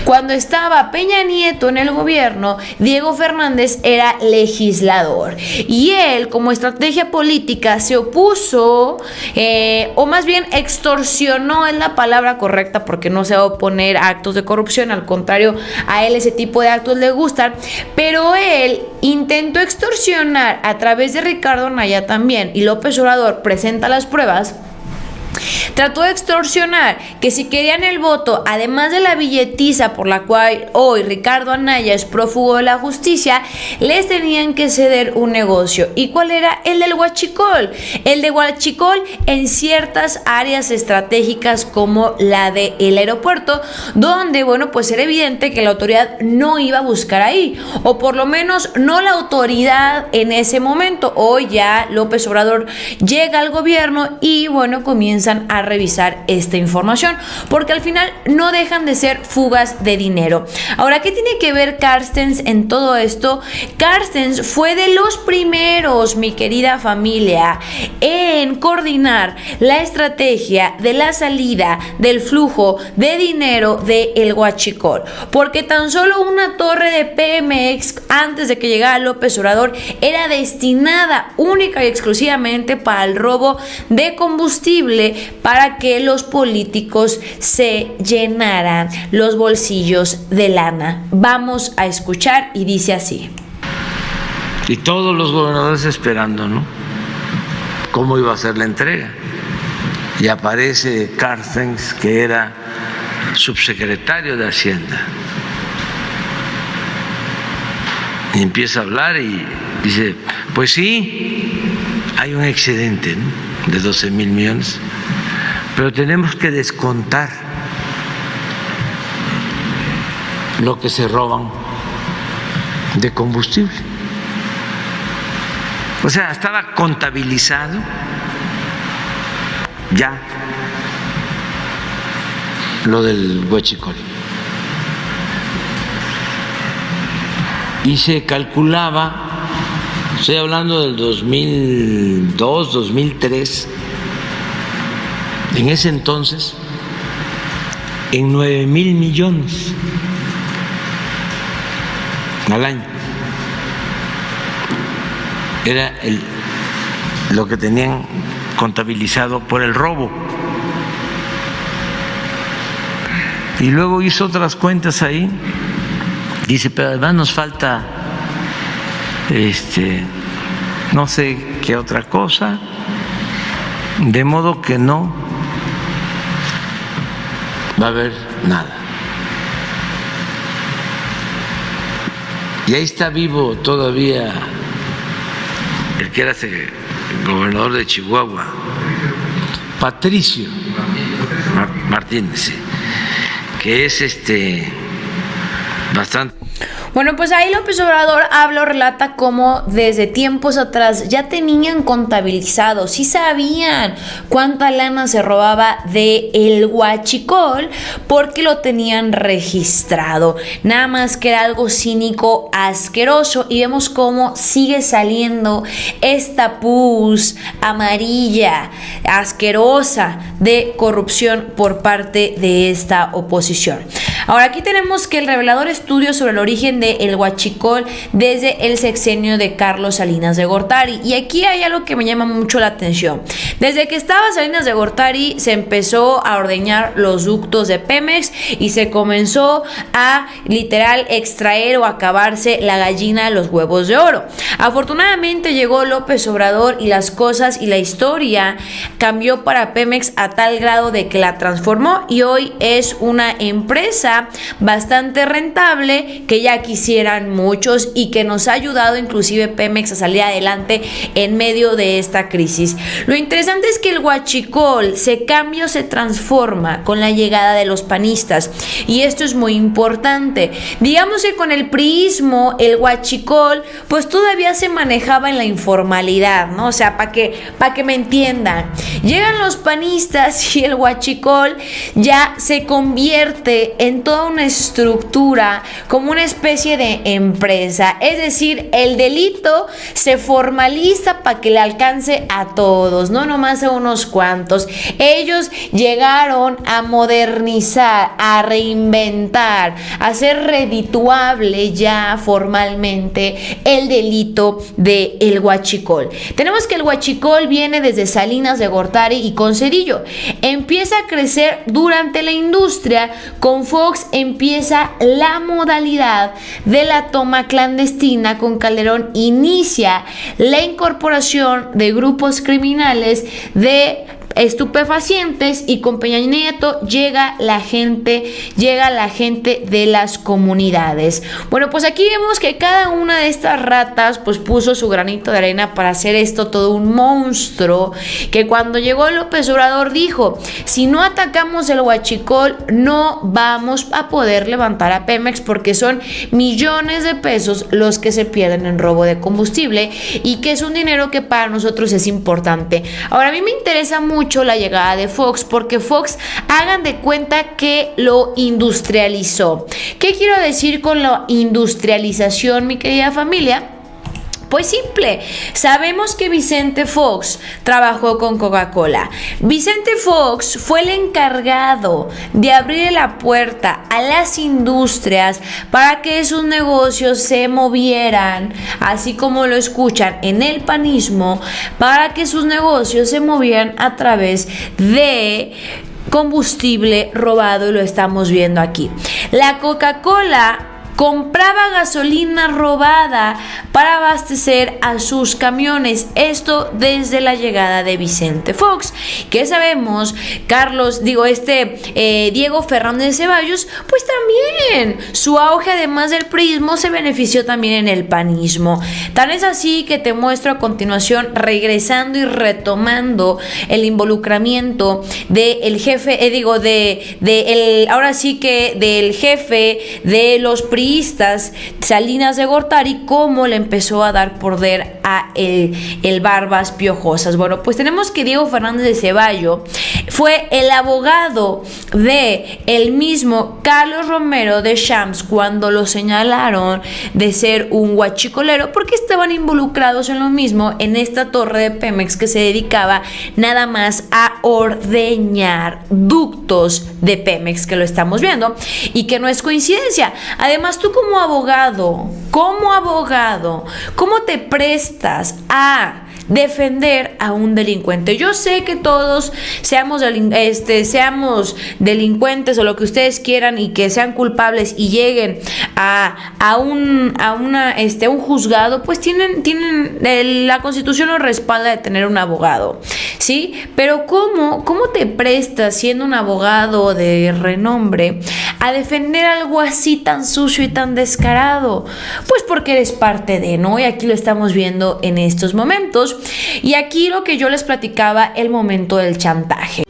Cuando estaba Peña Nieto en el gobierno, Diego Fernández era legislador y él, como estrategia política, se opuso, o más bien extorsionó, es la palabra correcta porque no se va a oponer a actos de corrupción, al contrario, a él ese tipo de actos le gustan, pero él intentó extorsionar a través de Ricardo Anaya también, y López Obrador presenta las pruebas. Trató de extorsionar que si querían el voto, además de la billetiza por la cual hoy Ricardo Anaya es prófugo de la justicia, les tenían que ceder un negocio. ¿Y cuál era? El del huachicol. El de huachicol en ciertas áreas estratégicas como la del aeropuerto, donde, bueno, pues era evidente que la autoridad no iba a buscar ahí, o por lo menos no la autoridad en ese momento. Hoy ya López Obrador llega al gobierno y, bueno, comienzan a revisar esta información, porque al final no dejan de ser fugas de dinero. Ahora, ¿qué tiene que ver Carstens en todo esto? Carstens fue de los primeros, mi querida familia, en coordinar la estrategia de la salida del flujo de dinero del huachicol, porque tan solo una torre de Pemex, antes de que llegara López Obrador, era destinada única y exclusivamente para el robo de combustible, para que los políticos se llenaran los bolsillos de lana. Vamos a escuchar y dice así. Y todos los gobernadores esperando, ¿no?, cómo iba a ser la entrega. Y aparece Carstens, que era subsecretario de Hacienda, y empieza a hablar y dice, pues sí, hay un excedente, ¿no?, de 12,000 millones, pero tenemos que descontar lo que se roban de combustible. O sea, estaba contabilizado ya lo del huachicol. Y se calculaba, estoy hablando del 2002, 2003, en ese entonces, en 9,000 millones al año. Era lo que tenían contabilizado por el robo. Y luego hizo otras cuentas ahí. Dice, pero además nos falta no sé qué otra cosa, de modo que no va a haber nada. Y ahí está vivo todavía el que era gobernador de Chihuahua, Patricio Martínez, que es bastante. Bueno, pues ahí López Obrador habla o relata cómo desde tiempos atrás ya tenían contabilizado, sí sabían cuánta lana se robaba del huachicol porque lo tenían registrado. Nada más que era algo cínico, asqueroso, y vemos cómo sigue saliendo esta pus amarilla, asquerosa de corrupción por parte de esta oposición. Ahora, aquí tenemos que el revelador estudio sobre el origen del huachicol desde el sexenio de Carlos Salinas de Gortari. Y aquí hay algo que me llama mucho la atención. Desde que estaba Salinas de Gortari se empezó a ordeñar los ductos de Pemex y se comenzó a literal extraer o acabarse la gallina de los huevos de oro. Afortunadamente llegó López Obrador y las cosas y la historia cambió para Pemex a tal grado de que la transformó y hoy es una empresa bastante rentable que ya quisieran muchos y que nos ha ayudado inclusive Pemex a salir adelante en medio de esta crisis. Lo interesante es que el huachicol se cambia o se transforma con la llegada de los panistas y esto es muy importante. Digamos que con el priismo el huachicol pues todavía se manejaba en la informalidad, ¿no? O sea, para que me entiendan. Llegan los panistas y el huachicol ya se convierte en en toda una estructura como una especie de empresa. Es decir, el delito se formaliza para que le alcance a todos, no nomás a unos cuantos. Ellos llegaron a modernizar, a reinventar, a hacer redituable ya formalmente el delito del huachicol. Tenemos que el huachicol viene desde Salinas de Gortari y con Cedillo. Empieza a crecer durante la industria. Con Fox empieza la modalidad de la toma clandestina. Con Calderón inicia la incorporación de grupos criminales de estupefacientes, y con Peña Nieto llega la gente de las comunidades. Bueno, pues aquí vemos que cada una de estas ratas pues puso su granito de arena para hacer esto todo un monstruo, que cuando llegó López Obrador dijo: si no atacamos el huachicol no vamos a poder levantar a Pemex, porque son millones de pesos los que se pierden en robo de combustible, y que es un dinero que para nosotros es importante. Ahora, a mí me interesa mucho la llegada de Fox, porque Fox, hagan de cuenta que lo industrializó. ¿Qué quiero decir con la industrialización, mi querida familia? Pues simple, sabemos que Vicente Fox trabajó con Coca-Cola. Vicente Fox fue el encargado de abrir la puerta a las industrias para que sus negocios se movieran, así como lo escuchan, en el panismo, para que sus negocios se movieran a través de combustible robado, y lo estamos viendo aquí. La Coca-Cola compraba gasolina robada para abastecer a sus camiones. Esto desde la llegada de Vicente Fox. ¿Qué sabemos? Diego Fernández de Ceballos, pues también su auge, además del priismo, se benefició también en el panismo. Tan es así que te muestro a continuación, regresando y retomando el involucramiento del jefe, del jefe de los priistas, Salinas de Gortari, cómo le empezó a dar poder a el Barbas Piojosas. Bueno, pues tenemos que Diego Fernández de Ceballos fue el abogado de el mismo Carlos Romero de Champs cuando lo señalaron de ser un huachicolero, porque estaban involucrados en lo mismo, en esta torre de Pemex que se dedicaba nada más a ordeñar ductos de Pemex, que lo estamos viendo y que no es coincidencia. Además, tú como abogado, ¿cómo te prestas a defender a un delincuente? Yo sé que todos seamos delincuentes o lo que ustedes quieran, y que sean culpables y lleguen a un juzgado, pues tienen la Constitución los respalda de tener un abogado, ¿sí? Pero ¿cómo te prestas, siendo un abogado de renombre, a defender algo así tan sucio y tan descarado? Pues porque eres parte de, ¿no? Y aquí lo estamos viendo en estos momentos. Y aquí lo que yo les platicaba, el momento del chantaje.